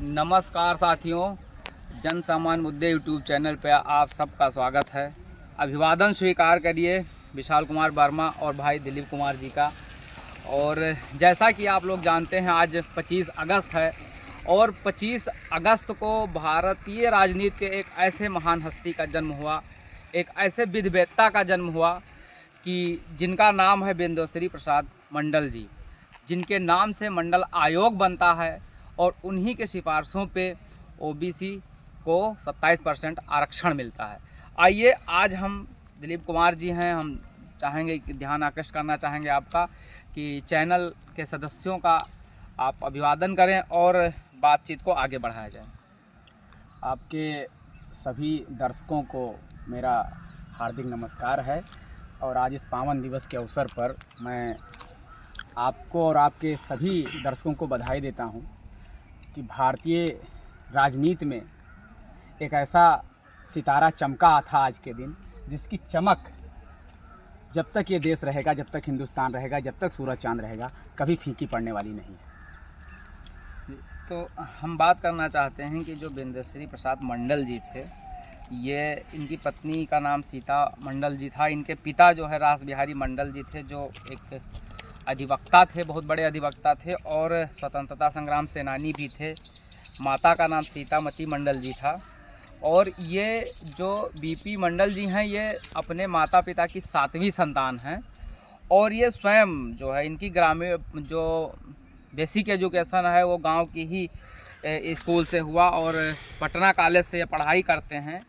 नमस्कार साथियों, जन सामान्य मुद्दे यूट्यूब चैनल पर आप सबका स्वागत है। अभिवादन स्वीकार करिए विशाल कुमार वर्मा और भाई दिलीप कुमार जी का। और जैसा कि आप लोग जानते हैं, आज 25 अगस्त है और 25 अगस्त को भारतीय राजनीति के एक ऐसे महान हस्ती का जन्म हुआ, एक ऐसे विद्ववेत्ता का जन्म हुआ कि जिनका नाम है बिंदुश्री प्रसाद मंडल जी, जिनके नाम से मंडल आयोग बनता है और उन्हीं के सिफारिशों पे ओबीसी को 27% आरक्षण मिलता है। आइए आज हम दिलीप कुमार जी हैं, हम चाहेंगे कि ध्यान आकृष्ट करना चाहेंगे आपका कि चैनल के सदस्यों का आप अभिवादन करें और बातचीत को आगे बढ़ाया जाए। आपके सभी दर्शकों को मेरा हार्दिक नमस्कार है और आज इस पावन दिवस के अवसर पर मैं आपको और आपके सभी दर्शकों को बधाई देता हूं कि भारतीय राजनीति में एक ऐसा सितारा चमका था आज के दिन, जिसकी चमक जब तक ये देश रहेगा, जब तक हिंदुस्तान रहेगा, जब तक सूरज चांद रहेगा, कभी फीकी पड़ने वाली नहीं है। तो हम बात करना चाहते हैं कि जो बिंदुश्री प्रसाद मंडल जी थे, ये इनकी पत्नी का नाम सीता मंडल जी था। इनके पिता जो है रास बिहारी मंडल जी थे, जो एक अधिवक्ता थे, बहुत बड़े अधिवक्ता थे और स्वतंत्रता संग्राम सेनानी भी थे। माता का नाम सीतामती मंडल जी था। और ये जो बीपी मंडल जी हैं, ये अपने माता पिता की 7वीं संतान हैं और ये स्वयं जो है इनकी ग्रामीण जो बेसिक एजुकेशन है वो गांव की ही स्कूल से हुआ और पटना कॉलेज से ये पढ़ाई करते हैं।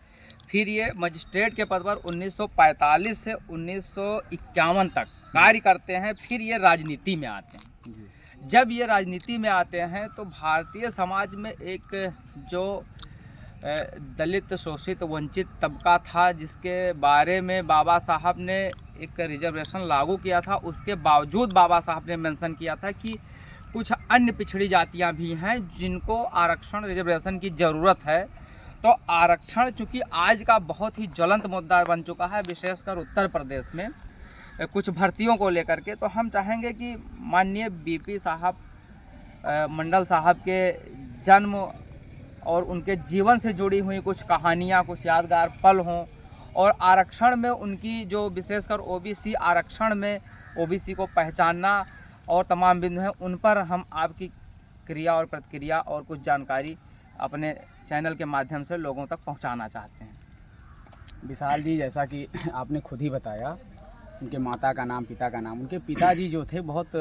फिर ये मजिस्ट्रेट के पद पर 1945 से 1951 तक कार्य करते हैं। फिर ये राजनीति में आते हैं। जब ये राजनीति में आते हैं तो भारतीय समाज में एक जो दलित शोषित वंचित तबका था, जिसके बारे में बाबा साहब ने एक रिजर्वेशन लागू किया था, उसके बावजूद बाबा साहब ने मेंशन किया था कि कुछ अन्य पिछड़ी जातियां भी हैं जिनको आरक्षण रिजर्वेशन की ज़रूरत है। तो आरक्षण चूँकि आज का बहुत ही ज्वलंत मुद्दा बन चुका है, विशेषकर उत्तर प्रदेश में कुछ भर्तियों को लेकर के, तो हम चाहेंगे कि माननीय बीपी साहब मंडल साहब के जन्म और उनके जीवन से जुड़ी हुई कुछ कहानियाँ, कुछ यादगार पल हों और आरक्षण में उनकी जो विशेषकर ओबीसी आरक्षण में ओबीसी को पहचानना और तमाम बिंदु हैं, उन पर हम आपकी क्रिया और प्रतिक्रिया और कुछ जानकारी अपने चैनल के माध्यम से लोगों तक पहुंचाना चाहते हैं। विशाल जी, जैसा कि आपने खुद ही बताया, उनके माता का नाम, पिता का नाम, उनके पिताजी जो थे बहुत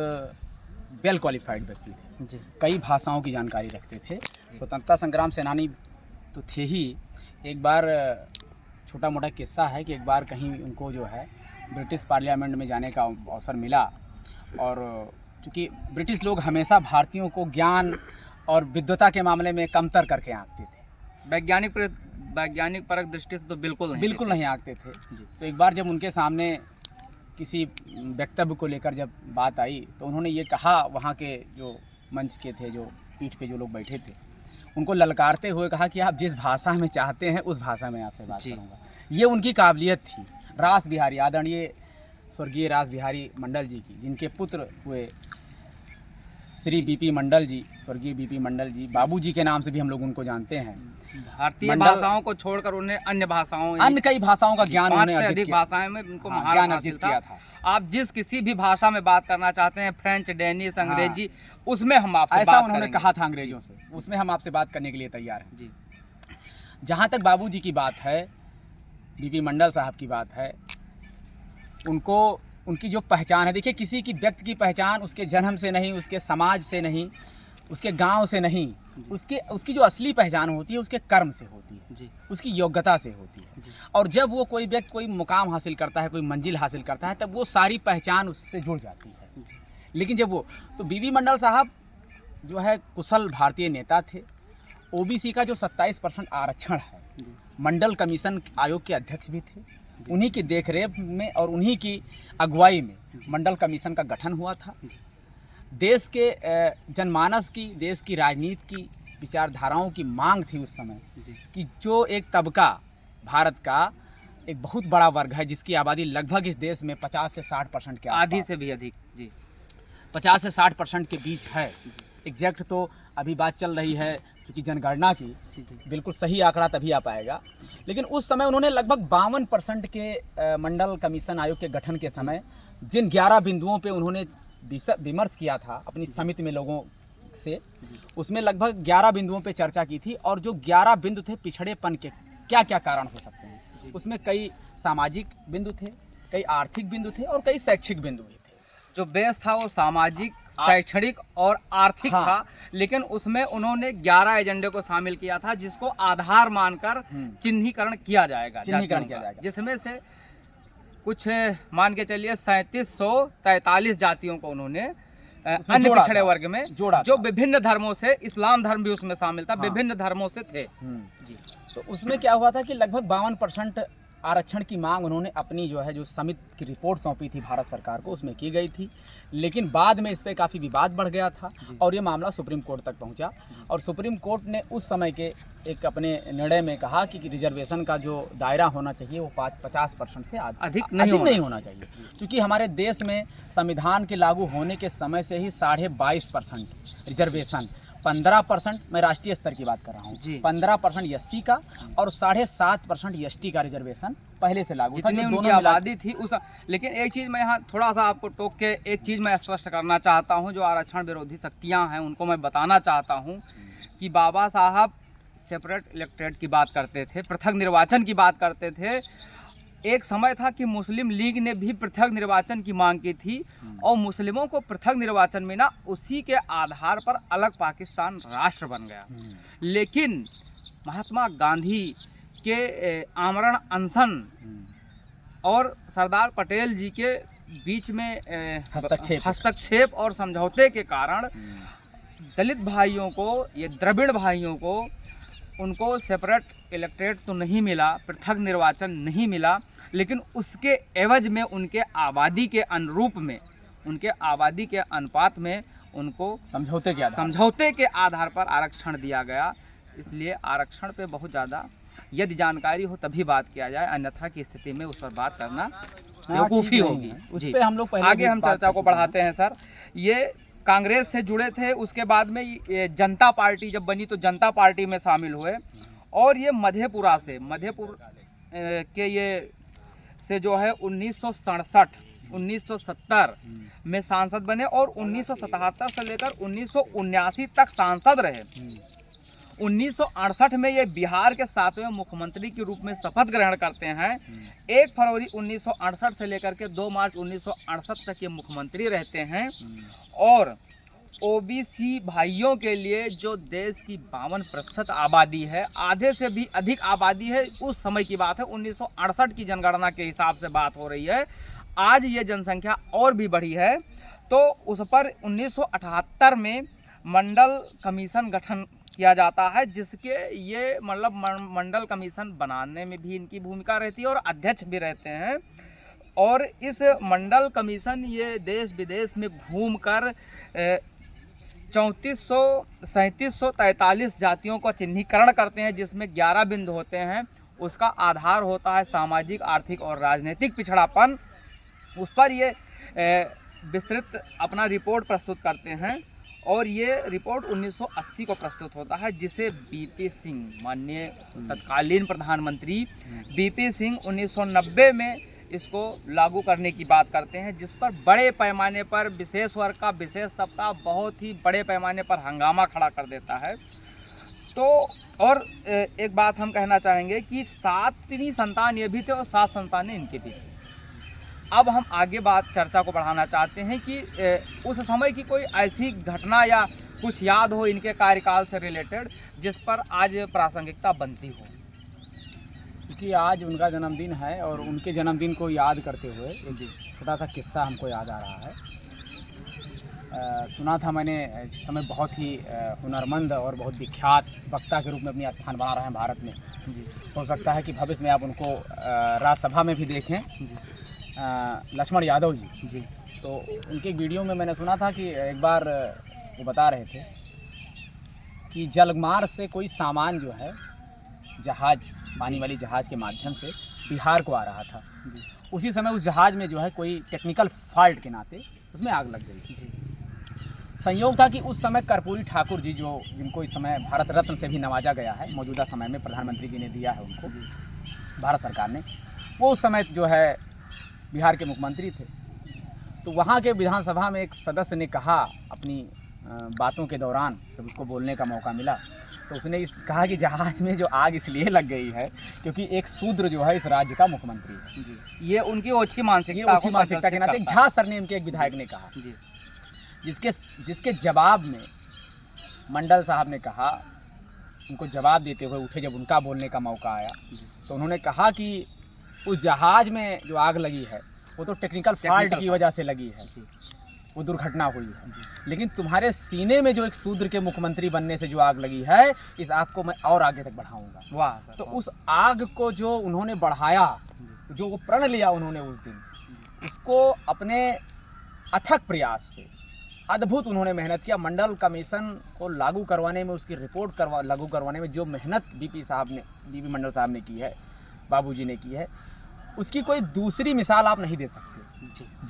वेल क्वालिफाइड व्यक्ति थे जी। कई भाषाओं की जानकारी रखते थे, स्वतंत्रता संग्राम सेनानी तो थे ही। एक बार छोटा मोटा किस्सा है कि एक बार कहीं उनको जो है ब्रिटिश पार्लियामेंट में जाने का अवसर मिला और चूँकि ब्रिटिश लोग हमेशा भारतीयों को ज्ञान और विद्वता के मामले में कमतर करके आंकते थे। वैज्ञानिक परक दृष्टि से तो बिल्कुल नहीं आंकते थे। तो एक बार जब उनके सामने किसी वक्तव्य को लेकर जब बात आई तो उन्होंने ये कहा, वहाँ के जो मंच के थे, जो पीठ पे जो लोग बैठे थे, उनको ललकारते हुए कहा कि आप जिस भाषा में चाहते हैं उस भाषा में आपसे बात करूँगा। ये उनकी काबिलियत थी। रास बिहारी, आदरणीय स्वर्गीय रास बिहारी मंडल जी की, जिनके पुत्र हुए श्री बीपी मंडल जी, स्वर्गीय बीपी मंडल जी, बाबूजी के नाम से भी हम लोग उनको जानते हैं। भारतीय भाषाओं को छोड़कर उन्हें अन्य कई भाषाओं का ज्ञान, 5 से अधिक भाषाएं में उनको महारत हासिल था। आप जिस किसी भी भाषा में बात करना चाहते हैं, फ्रेंच, डेनिश, अंग्रेजी, उसमें हम आपसे ऐसा बात उन्होंने कहा था अंग्रेजों से, उसमें हम आपसे बात करने के लिए तैयार हैं जी। जहाँ तक बाबूजी की बात है, बीपी मंडल साहब की बात है, उनको उनकी जो पहचान है, देखिए किसी की व्यक्ति की पहचान उसके जन्म से नहीं, उसके समाज से नहीं, उसके गांव से नहीं, उसकी जो असली पहचान होती है उसके कर्म से होती है जी, उसकी योग्यता से होती है जी। और जब वो कोई व्यक्ति कोई मुकाम हासिल करता है, कोई मंजिल हासिल करता है, तब वो सारी पहचान उससे जुड़ जाती है। लेकिन जब वो तो बीबी मंडल साहब जो है कुशल भारतीय नेता थे। ओबीसी का जो 27% आरक्षण है, मंडल कमीशन आयोग के अध्यक्ष भी थे। उन्हीं की देखरेख में और उन्हीं की अगुवाई में मंडल कमीशन का गठन हुआ था। देश के जनमानस की, देश की राजनीति की विचारधाराओं की मांग थी उस समय कि जो एक तबका, भारत का एक बहुत बड़ा वर्ग है जिसकी आबादी लगभग इस देश में 50 से 60% के, आधी से भी अधिक जी, 50 से 60% के बीच है। एग्जैक्ट तो अभी बात चल रही है चूँकि जनगणना की, बिल्कुल सही आंकड़ा तभी आ पाएगा, लेकिन उस समय उन्होंने लगभग 52% के मंडल कमीशन आयोग के गठन के समय जिन 11 बिंदुओं पे उन्होंने विमर्श किया था अपनी समिति में लोगों से, उसमें लगभग 11 बिंदुओं पे चर्चा की थी। और जो 11 बिंदु थे पिछड़ेपन के क्या क्या कारण हो सकते हैं, उसमें कई सामाजिक बिंदु थे, कई आर्थिक बिंदु थे और कई शैक्षिक बिंदु भी थे। जो बेस था वो सामाजिक, शैक्षणिक और आर्थिक था, लेकिन उसमें उन्होंने 11 एजेंडे को शामिल किया था जिसको आधार मानकर चिन्हीकरण किया जाएगा, जिसमें से कुछ मान के चलिए 3743 जातियों को उन्होंने अन्य पिछड़े वर्ग में जोड़ा, जो विभिन्न धर्मों से, इस्लाम धर्म भी उसमें शामिल था, विभिन्न धर्मों से थे जी। तो उसमें क्या हुआ था कि लगभग 52% आरक्षण की मांग उन्होंने अपनी जो है जो समिति की रिपोर्ट सौंपी थी भारत सरकार को, उसमें की गई थी, लेकिन बाद में इस पर काफ़ी विवाद बढ़ गया था और ये मामला सुप्रीम कोर्ट तक पहुंचा। और सुप्रीम कोर्ट ने उस समय के एक अपने निर्णय में कहा कि रिजर्वेशन का जो दायरा होना चाहिए वो 50% से अधिक नहीं होना चाहिए, क्योंकि हमारे देश में संविधान के लागू होने के समय से ही 22.5% रिजर्वेशन, 15% मैं राष्ट्रीय स्तर की बात कर रहा हूँ, 15% एससी का और 7.5% एसटी का रिजर्वेशन पहले से लागू था, जो उनकी आबादी थी उस। लेकिन एक चीज़ मैं यहाँ थोड़ा सा आपको टोक के एक चीज़ मैं स्पष्ट करना चाहता हूँ, जो आरक्षण विरोधी शक्तियाँ हैं उनको मैं बताना चाहता हूँ कि बाबा साहब सेपरेट इलेक्टेड की बात करते थे, पृथक निर्वाचन की बात करते थे। एक समय था कि मुस्लिम लीग ने भी पृथक निर्वाचन की मांग की थी और मुस्लिमों को पृथक निर्वाचन में ना उसी के आधार पर अलग पाकिस्तान राष्ट्र बन गया। लेकिन महात्मा गांधी के आमरण अनशन और सरदार पटेल जी के बीच में हस्तक्षेप और समझौते के कारण दलित भाइयों को, ये द्रविड़ भाइयों को, उनको सेपरेट इलेक्टेड तो नहीं मिला, पृथक निर्वाचन नहीं मिला, लेकिन उसके एवज में उनके आबादी के अनुरूप में, उनके आबादी के अनुपात में उनको समझौते के आधार पर आरक्षण दिया गया। इसलिए आरक्षण पे बहुत ज़्यादा यदि जानकारी हो तभी बात किया जाए, अन्यथा की स्थिति में उस पर बात करना बेवकूफ़ी होगी। उस पे हम लोग आगे हम चर्चा को बढ़ाते हैं सर। ये कांग्रेस से जुड़े थे, उसके बाद में ये जनता पार्टी जब बनी तो जनता पार्टी में शामिल हुए और ये मधेपुरा के ये से जो है 1967 1970 में सांसद बने और 1977 से लेकर 1979 तक सांसद रहे। 1968 में ये बिहार के 7वें मुख्यमंत्री के रूप में शपथ ग्रहण करते हैं। 1 फरवरी 1968 से लेकर के 2 मार्च 1968 तक ये मुख्यमंत्री रहते हैं। और ओबीसी भाइयों के लिए जो देश की 52% आबादी है, आधे से भी अधिक आबादी है, उस समय की बात है, 1968 की जनगणना के हिसाब से बात हो रही है। आज ये जनसंख्या और भी बढ़ी है, तो उस पर 1978 में मंडल कमीशन गठन किया जाता है, जिसके ये मतलब मंडल कमीशन बनाने में भी इनकी भूमिका रहती है और अध्यक्ष भी रहते हैं। और इस मंडल कमीशन ये देश विदेश में घूमकर 3743 जातियों का चिन्हीकरण करते हैं, जिसमें 11 बिंदु होते हैं। उसका आधार होता है सामाजिक, आर्थिक और राजनीतिक पिछड़ापन। उस पर ये विस्तृत अपना रिपोर्ट प्रस्तुत करते हैं और ये रिपोर्ट 1980 को प्रस्तुत होता है, जिसे बीपी सिंह, माननीय तत्कालीन प्रधानमंत्री बीपी सिंह 1990 में इसको लागू करने की बात करते हैं, जिस पर बड़े पैमाने पर विशेष वर्ग का, विशेष तबका बहुत ही बड़े पैमाने पर हंगामा खड़ा कर देता है। तो और एक बात हम कहना चाहेंगे कि 7 संतान ये भी थे और 7 संतानें इनके भी थे। अब हम आगे बात चर्चा को बढ़ाना चाहते हैं कि उस समय की कोई ऐसी घटना या कुछ याद हो इनके कार्यकाल से रिलेटेड जिस पर आज प्रासंगिकता बनती हो। क्योंकि आज उनका जन्मदिन है और उनके जन्मदिन को याद करते हुए एक छोटा सा किस्सा हमको याद आ रहा है। सुना था मैंने, इस समय बहुत ही हुनरमंद और बहुत विख्यात वक्ता के रूप में अपनी स्थान बना रहे हैं भारत में। हो सकता है कि भविष्य में आप उनको राज्यसभा में भी देखें, लक्ष्मण यादव जी। तो उनके वीडियो में मैंने सुना था कि एक बार वो बता रहे थे कि जलमार्ग से कोई सामान जो है जहाज़, पानी वाली जहाज़ के माध्यम से बिहार को आ रहा था। उसी समय उस जहाज़ में जो है कोई टेक्निकल फॉल्ट के नाते उसमें आग लग गई। संयोग था कि उस समय कर्पूरी ठाकुर जी, जो जिनको इस समय भारत रत्न से भी नवाजा गया है, मौजूदा समय में प्रधानमंत्री जी ने दिया है उनको, भारत सरकार ने, वो उस समय जो है बिहार के मुख्यमंत्री थे। तो वहाँ के विधानसभा में एक सदस्य ने कहा अपनी बातों के दौरान, जब उसको बोलने का मौका मिला, तो उसने कहा कि जहाज़ में जो आग इसलिए लग गई है क्योंकि एक शूद्र जो है इस राज्य का मुख्यमंत्री है। ये उनकी ओछी मानसिकता के नाते झा सरनेम के एक विधायक ने कहा, जिसके जवाब में मंडल साहब ने कहा, उनको जवाब देते हुए उठे जब उनका बोलने का मौका आया, तो उन्होंने कहा कि उस जहाज़ में जो आग लगी है वो तो टेक्निकल फॉल्ट की वजह से लगी है, वो दुर्घटना हुई है, लेकिन तुम्हारे सीने में जो एक शूद्र के मुख्यमंत्री बनने से जो आग लगी है, इस आग को मैं और आगे तक बढ़ाऊंगा। वाह। तो उस आग को जो उन्होंने बढ़ाया, जो वो प्रण लिया उन्होंने उस दिन, उसको अपने अथक प्रयास से अद्भुत उन्होंने मेहनत किया। मंडल कमीशन को लागू करवाने में, उसकी रिपोर्ट लागू करवाने में जो मेहनत बीपी मंडल साहब ने की है, बाबूजी ने की है, उसकी कोई दूसरी मिसाल आप नहीं दे सकते।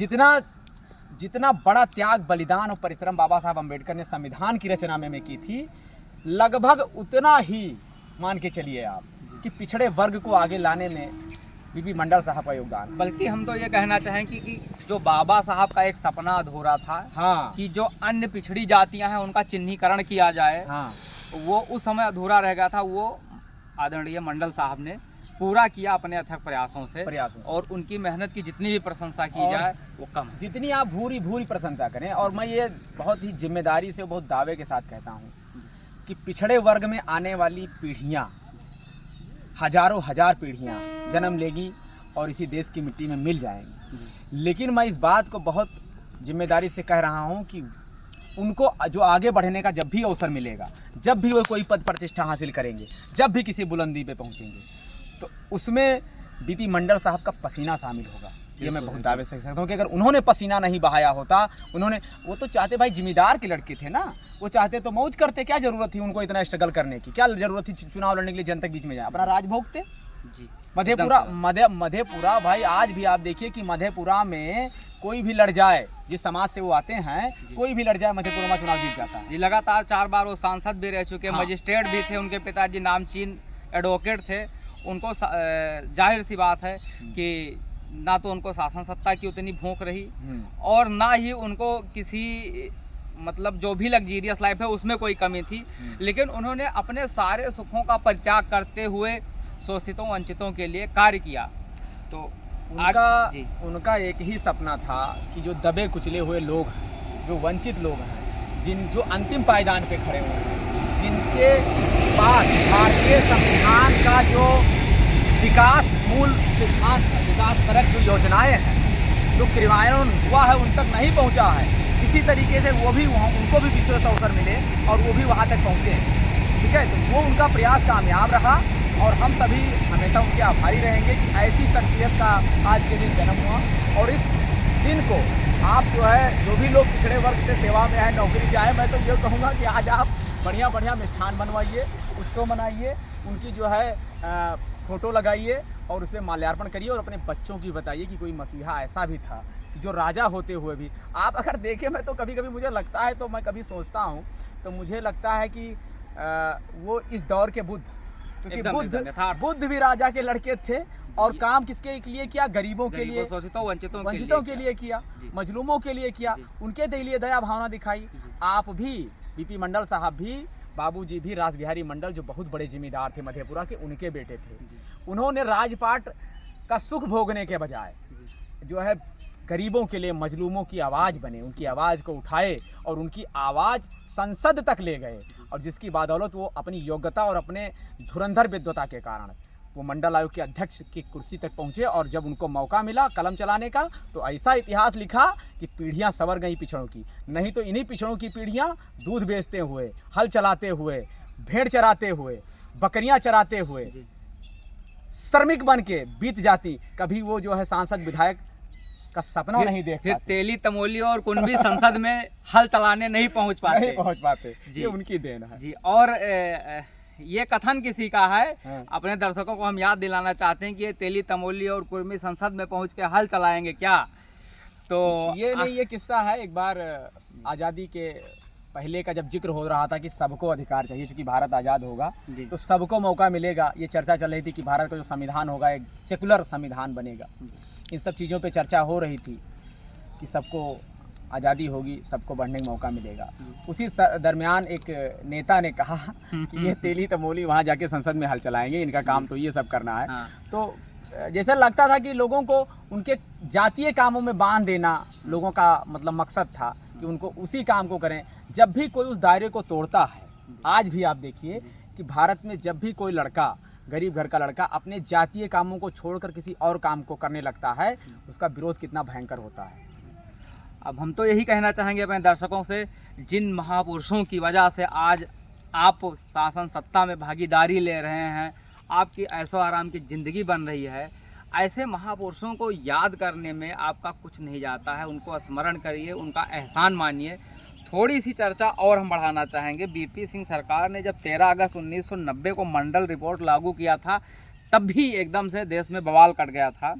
जितना बड़ा त्याग, बलिदान और परिश्रम बाबा साहब अम्बेडकर ने संविधान की रचना में की थी, लगभग उतना ही मान के चलिए आप कि पिछड़े वर्ग को आगे लाने में बीपी मंडल साहब का योगदान। बल्कि हम तो ये कहना चाहेंगे कि जो बाबा साहब का एक सपना अधूरा था, हाँ, कि जो अन्य पिछड़ी जातियां हैं उनका चिन्हीकरण किया जाए, हाँ, वो उस समय अधूरा रह गया था। वो आदरणीय मंडल साहब ने पूरा किया अपने अथक प्रयासों से। और उनकी मेहनत की जितनी भी प्रशंसा की जाए वो कम है। जितनी आप भूरी भूरी प्रशंसा करें। और मैं ये बहुत ही जिम्मेदारी से, बहुत दावे के साथ कहता हूँ कि पिछड़े वर्ग में आने वाली पीढ़ियाँ, हजारों हजार पीढ़ियाँ जन्म लेगी और इसी देश की मिट्टी में मिल जाएंगी। लेकिन मैं इस बात को बहुत जिम्मेदारी से कह रहा हूँ कि उनको जो आगे बढ़ने का जब भी अवसर मिलेगा, जब भी वो कोई पद प्रतिष्ठा हासिल करेंगे, जब भी किसी बुलंदी पे पहुँचेंगे, तो उसमें बीपी मंडल साहब का पसीना शामिल होगा। ये मैं बहुत दावे से कह सकता हूँ कि अगर उन्होंने पसीना नहीं बहाया होता, वो तो चाहते, भाई जिम्मेदार के लड़के थे ना, वो चाहते तो मौज करते, क्या जरूरत थी उनको इतना स्ट्रगल करने की, क्या जरूरत थी चुनाव लड़ने के लिए जनता के बीच में जाए, अपना राज भोगते। जी, मधेपुरा भाई, आज भी आप देखिए कि मधेपुरा में कोई भी लड़ जाए, जिस समाज से वो आते हैं, कोई भी लड़ जाए मधेपुरा में चुनाव जीत जाता है। जी, लगातार 4 बार वो सांसद भी रह चुके, हाँ। मजिस्ट्रेट भी थे, उनके पिताजी नामचीन एडवोकेट थे। उनको जाहिर सी बात है कि ना तो उनको शासन सत्ता की उतनी भूख रही, और ना ही उनको किसी मतलब जो भी लग्जीरियस लाइफ है उसमें कोई कमी थी। लेकिन उन्होंने अपने सारे सुखों का परित्याग करते हुए शोषितों वंचितों के लिए कार्य किया। तो उनका एक ही सपना था कि जो दबे कुचले हुए लोग हैं, जो वंचित लोग हैं, जो अंतिम पायदान पे खड़े हुए हैं, जिनके पास भारतीय संविधान का जो विकास परक जो योजनाएं हैं, जो क्रियान्वयन हुआ है, उन तक नहीं पहुंचा है, किसी तरीके से वो भी उनको भी विशेष अवसर मिले और वो भी वहां तक पहुंचे। ठीक है, तो वो उनका प्रयास कामयाब रहा और हम सभी हमेशा उनके आभारी रहेंगे कि ऐसी शख्सियत का आज के दिन जन्म हुआ। और इस दिन को आप जो है, जो भी लोग पिछड़े वर्ग से सेवा में है, नौकरी से आए, मैं तो ये कहूँगा कि आज आप बढ़िया बढ़िया मिष्ठान बनवाइए, उत्सव मनाइए, उनकी जो है फ़ोटो लगाइए और उस पर माल्यार्पण करिए और अपने बच्चों की बताइए कि कोई मसीहा ऐसा भी था जो राजा होते हुए भी। आप अगर देखें, मैं तो कभी कभी मुझे लगता है, तो मैं कभी सोचता हूँ तो मुझे लगता है कि वो इस दौर के बुद्ध, क्योंकि बुद्ध भी राजा के लड़के थे और काम किसके लिए किया? गरीबों के लिए, वंचितों के लिए किया, मजलूमों के लिए किया, उनके लिए दया भावना दिखाई। आप भी, बीपी मंडल साहब भी, बाबूजी भी, रास बिहारी मंडल जो बहुत बड़े जिम्मेदार थे मधेपुरा के, उनके बेटे थे। उन्होंने राजपाट का सुख भोगने के बजाय जो है गरीबों के लिए, मजलूमों की आवाज़ बने, उनकी आवाज़ को उठाए और उनकी आवाज़ संसद तक ले गए, और जिसकी बदौलत वो अपनी योग्यता और अपने धुरंधर विद्वता के कारण वो मंडल आयोग के अध्यक्ष की कुर्सी तक पहुँचे। और जब उनको मौका मिला कलम चलाने का, तो ऐसा इतिहास लिखा कि पीढ़ियाँ संवर गई पिछड़ों की। नहीं तो इन्हीं पिछड़ों की पीढ़ियाँ दूध बेचते हुए, हल चलाते हुए, भेड़ चराते हुए, बकरियाँ चराते हुए, श्रमिक बन के बीत जाती। कभी वो जो है सांसद विधायक का सपना नहीं देख फिर तेली तमोली और कुंभी संसद में हल चलाने नहीं पहुंच पाते। ये उनकी देन है जी। और ये कथन किसी का है, अपने दर्शकों को हम याद दिलाना चाहते हैं कि ये तेली तमोली और कुर्मी संसद में पहुंच के हल चलाएंगे क्या? तो ये नहीं, ये किस्सा है। एक बार आज़ादी के पहले का जब जिक्र हो रहा था कि सबको अधिकार चाहिए, क्योंकि भारत आज़ाद होगा जी। तो सबको मौका मिलेगा, ये चर्चा चल रही थी कि भारत का जो संविधान होगा एक सेकुलर संविधान बनेगा। इन सब चीज़ों पे चर्चा हो रही थी कि सबको आज़ादी होगी, सबको बढ़ने का मौका मिलेगा। उसी दरमियान एक नेता ने कहा कि ये तेली तमोली वहाँ जाके संसद में हल चलाएंगे, इनका काम तो ये सब करना है। हाँ। तो जैसा लगता था कि लोगों को उनके जातीय कामों में बांध देना लोगों का मतलब मकसद था कि उनको उसी काम को करें। जब भी कोई उस दायरे को तोड़ता है, आज भी आप देखिए कि भारत में जब भी कोई लड़का, गरीब घर का लड़का अपने जातीय कामों को छोड़कर किसी और काम को करने लगता है, उसका विरोध कितना भयंकर होता है। अब हम तो यही कहना चाहेंगे अपने दर्शकों से, जिन महापुरुषों की वजह से आज आप शासन सत्ता में भागीदारी ले रहे हैं, आपकी ऐशो आराम की ज़िंदगी बन रही है, ऐसे महापुरुषों को याद करने में आपका कुछ नहीं जाता है। उनको स्मरण करिए, उनका एहसान मानिए। थोड़ी सी चर्चा और हम बढ़ाना चाहेंगे। बीपी सिंह सरकार ने जब 13 अगस्त 1990 को मंडल रिपोर्ट लागू किया था, तब भी एकदम से देश में बवाल कट गया था।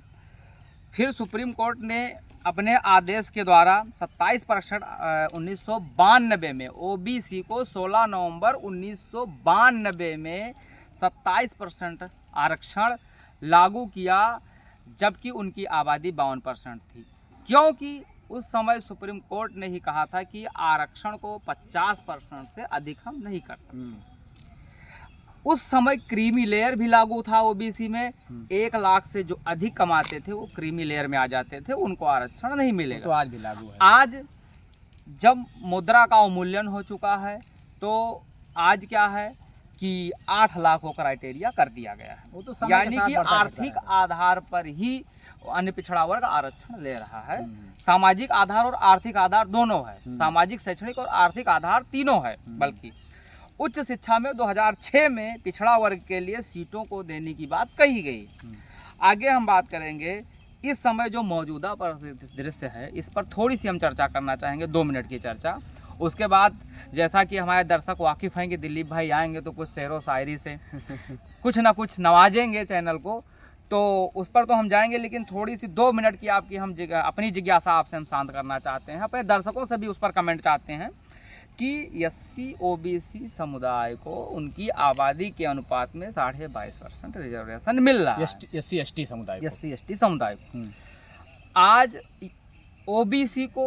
फिर सुप्रीम कोर्ट ने अपने आदेश के द्वारा 27% 1992 में ओबीसी को 16 नवंबर 1992 में 27% आरक्षण लागू किया, जबकि उनकी आबादी 52% थी। क्योंकि उस समय सुप्रीम कोर्ट ने ही कहा था कि आरक्षण को 50% से अधिक हम नहीं कर सकते। उस समय क्रीमी लेयर भी लागू था ओबीसी में। 1 लाख से जो अधिक कमाते थे वो क्रीमी लेयर में आ जाते थे, उनको आरक्षण नहीं मिलेगा। तो आज भी लागू है। आज जब मुद्रा का अवमूल्यन हो चुका है, तो आज क्या है कि 8 लाख को क्राइटेरिया कर दिया गया है। वो तो समय यानी के साथ कि बढ़ता आर्थिक रहता है। आधार पर ही अन्य पिछड़ा वर्ग आरक्षण ले रहा है। सामाजिक आधार और आर्थिक आधार दोनों है, सामाजिक, शैक्षणिक और आर्थिक आधार तीनों है। बल्कि उच्च शिक्षा में 2006 में पिछड़ा वर्ग के लिए सीटों को देने की बात कही गई। आगे हम बात करेंगे। इस समय जो मौजूदा दृश्य है, इस पर थोड़ी सी हम चर्चा करना चाहेंगे, 2 मिनट की चर्चा। उसके बाद जैसा कि हमारे दर्शक वाकिफ़ हैं कि दिलीप भाई आएंगे तो कुछ शेरो शायरी से कुछ ना कुछ नवाजेंगे चैनल को, तो उस पर तो हम जाएंगे। लेकिन थोड़ी सी 2 मिनट की आपकी हम अपनी जिज्ञासा आपसे हम शांत करना चाहते हैं। अपने दर्शकों से भी उस पर कमेंट चाहते हैं कि एससी ओबीसी समुदाय को उनकी आबादी के अनुपात में 22.5% रिजर्वेशन मिल रहा है। एससी एसटी समुदाय को। एससी एसटी समुदाय को आज ओबीसी को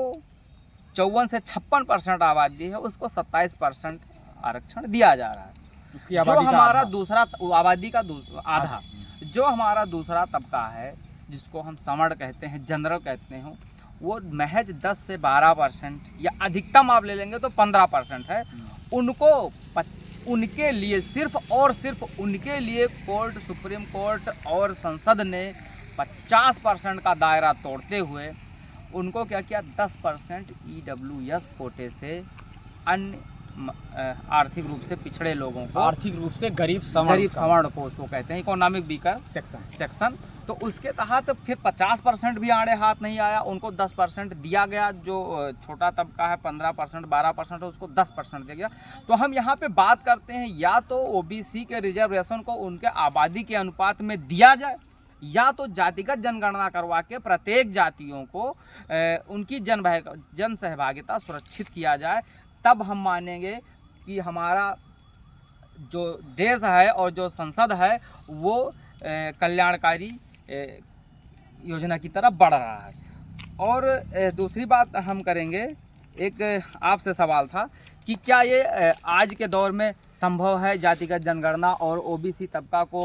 54 से 56% आबादी है, उसको 27% आरक्षण दिया जा रहा है। उसकी जो आबादी का हमारा आधा। दूसरा आबादी का आधा, जो हमारा दूसरा तबका है, जिसको हम समड़ कहते हैं, जनरल कहते हैं, वो महज 10 से 12% या अधिकतम आप ले लेंगे तो 15% है। उनको उनके लिए सिर्फ और सिर्फ उनके लिए कोर्ट, सुप्रीम कोर्ट और संसद ने 50% का दायरा तोड़ते हुए उनको क्या किया, 10% ईडब्ल्यूएस कोटे से अन्य आर्थिक रूप से पिछड़े लोगों को, आर्थिक रूप से गरीब सवर्ण को उसको कहते हैं, इकोनॉमिक वीकर सेक्शन। तो उसके तहत फिर 50% भी आड़े हाथ नहीं आया, उनको 10% दिया गया। जो छोटा तबका है 15%, 12% है, उसको 10% दिया गया। तो हम यहाँ पे बात करते हैं, या तो ओबीसी के रिजर्वेशन को उनके आबादी के अनुपात में दिया जाए, या तो जातिगत जनगणना करवा के प्रत्येक जातियों को उनकी जन सहभागिता सुरक्षित किया जाए। तब हम मानेंगे कि हमारा जो देश है और जो संसद है वो कल्याणकारी योजना की तरफ बढ़ रहा है। और दूसरी बात हम करेंगे, एक आपसे सवाल था कि क्या ये आज के दौर में संभव है जातिगत जनगणना और ओबीसी तबका को,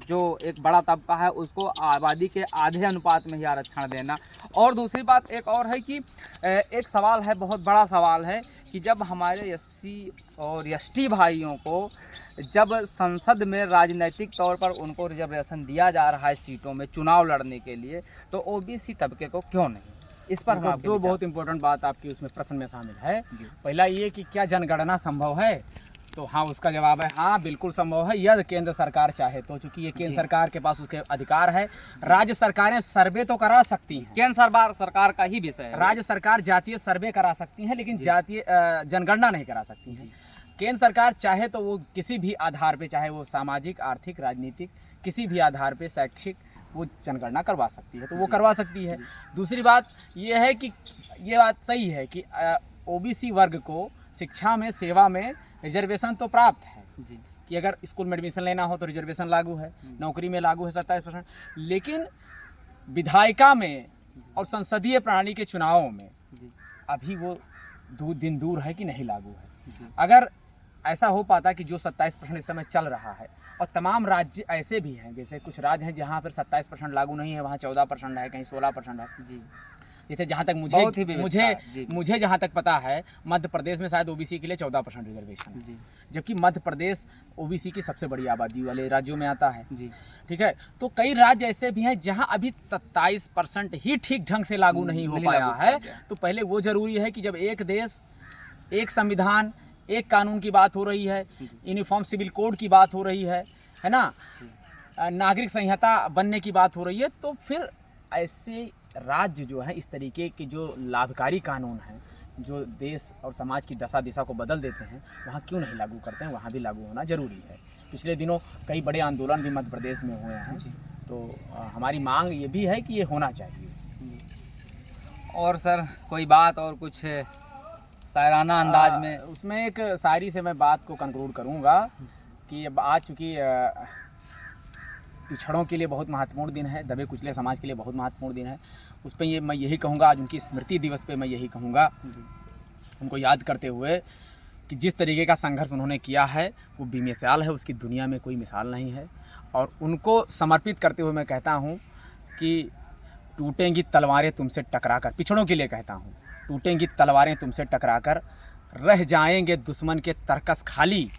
जो एक बड़ा तबका है, उसको आबादी के आधे अनुपात में ही आरक्षण देना। और दूसरी बात एक और है कि एक सवाल है, बहुत बड़ा सवाल है, कि जब हमारे एससी और एसटी भाइयों को जब संसद में राजनीतिक तौर पर उनको रिजर्वेशन दिया जा रहा है सीटों में चुनाव लड़ने के लिए, तो ओबीसी तबके को क्यों नहीं? इस पर हम दो बहुत इंपॉर्टेंट बात आपकी उसमें प्रश्न में शामिल है। पहला ये कि क्या जनगणना संभव है, तो हाँ, उसका जवाब है हाँ, बिल्कुल संभव है, यदि केंद्र सरकार चाहे तो। चूंकि ये केंद्र सरकार के पास उसके अधिकार है। राज्य सरकारें सर्वे तो करा सकती हैं, केंद्र सरकार का ही विषय है। राज्य सरकार जातीय सर्वे करा सकती है, लेकिन जातीय जनगणना नहीं करा सकती है। केंद्र सरकार चाहे तो वो किसी भी आधार पे, चाहे वो सामाजिक, आर्थिक, राजनीतिक, किसी भी आधार पे, शैक्षिक, वो जनगणना करवा सकती है, तो वो करवा सकती है। दूसरी बात ये है कि ये बात सही है कि ओबीसी वर्ग को शिक्षा में, सेवा में रिजर्वेशन तो प्राप्त है जी कि अगर स्कूल में एडमिशन लेना हो तो रिजर्वेशन लागू है, नौकरी में लागू है 27%, लेकिन विधायिका में और संसदीय प्रणाली के चुनावों में जी अभी वो दिन दूर है कि नहीं लागू है। जी अगर ऐसा हो पाता कि जो 27% इस समय चल रहा है, और तमाम राज्य ऐसे भी हैं, जैसे कुछ राज्य हैं जहाँ पर 27% लागू नहीं है, वहाँ 14% है, कहीं 16% है जी जैसे जहाँ तक बहुत ही विविधता है। जी मुझे जहाँ तक पता है मध्य प्रदेश में शायद ओबीसी के लिए 14% रिजर्वेशन है, जी जबकि मध्य प्रदेश ओबीसी की सबसे बड़ी आबादी वाले राज्यों में आता है। जी ठीक है, तो कई राज्य ऐसे भी हैं जहां अभी 27% ही ठीक ढंग से लागू नहीं हो पाया है। तो पहले वो जरूरी है कि जब एक देश, एक संविधान, एक कानून की बात हो रही है, यूनिफॉर्म सिविल कोड की बात हो रही है ना, नागरिक संहिता बनने की बात हो रही है, तो फिर ऐसे राज्य जो है इस तरीके के जो लाभकारी कानून हैं, जो देश और समाज की दशा दिशा को बदल देते हैं, वहाँ क्यों नहीं लागू करते हैं? वहाँ भी लागू होना जरूरी है। पिछले दिनों कई बड़े आंदोलन भी मध्य प्रदेश में हुए हैं, तो हमारी मांग ये भी है कि ये होना चाहिए। और सर कोई बात और कुछ शायराना अंदाज में? उसमें एक शायरी से मैं बात को कंक्लूड करूँगा कि अब आज चूँकि पिछड़ों के लिए बहुत महत्वपूर्ण दिन है, दबे कुचले समाज के लिए बहुत महत्वपूर्ण दिन है, उस पर मैं यही कहूँगा, आज उनकी स्मृति दिवस पे मैं यही कहूँगा, उनको याद करते हुए कि जिस तरीके का संघर्ष उन्होंने किया है वो बेमिसाल है, उसकी दुनिया में कोई मिसाल नहीं है। और उनको समर्पित करते हुए मैं कहता हूँ कि टूटेंगी तलवारें तुमसे टकराकर, पिछड़ों के लिए कहता हूँ, टूटेंगी तलवारें तुमसे टकराकर, रह जाएंगे दुश्मन के तरकस खाली,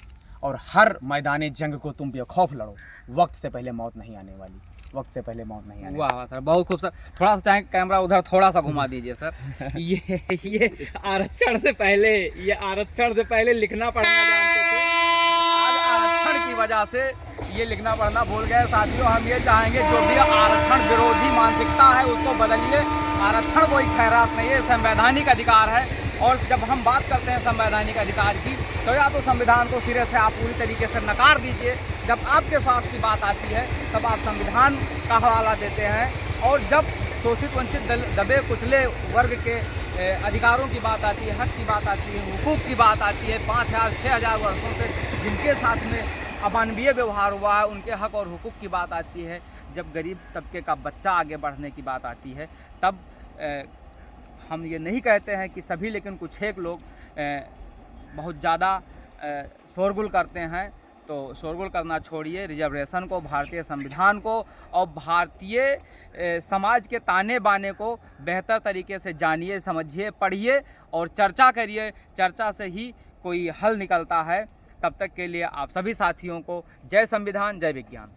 और हर मैदान जंग को तुम बेखौफ लड़ो, वक्त से पहले मौत नहीं आने वाली, वक्त से पहले मौत नहीं आने वाली। वाह वाह सर, बहुत खूब सर। थोड़ा सा चाहे कैमरा उधर थोड़ा सा घुमा दीजिए सर। ये आरक्षण से पहले, ये आरक्षण से पहले लिखना पढ़ना जानते थे, आज आरक्षण की वजह से ये लिखना पढ़ना भूल गए। साथियों, हम ये चाहेंगे जो भी आरक्षण विरोधी मानसिकता है उसको बदलिए। आरक्षण कोई खैरात नहीं है, संवैधानिक अधिकार है। और जब हम बात करते हैं संवैधानिक अधिकार की, तो या तो संविधान को सिरे से आप पूरी तरीके से नकार दीजिए, जब आपके स्वार्थ की बात आती है तब आप संविधान का हवाला देते हैं, और जब शोषित वंचित दबे कुचले वर्ग के अधिकारों की बात आती है, हक की बात आती है, हुकूक की बात आती है, 5000-6000 वर्षों से जिनके साथ में अमानवीय व्यवहार हुआ है उनके हक और हुकूक की बात आती है, जब गरीब तबके का बच्चा आगे बढ़ने की बात आती है, तब हम ये नहीं कहते हैं कि सभी, लेकिन कुछ एक लोग बहुत ज़्यादा शोरगुल करते हैं। तो शोरगुल करना छोड़िए, रिजर्वेशन को, भारतीय संविधान को और भारतीय समाज के ताने बाने को बेहतर तरीके से जानिए, समझिए, पढ़िए और चर्चा करिए। चर्चा से ही कोई हल निकलता है। तब तक के लिए आप सभी साथियों को जय संविधान, जय विज्ञान।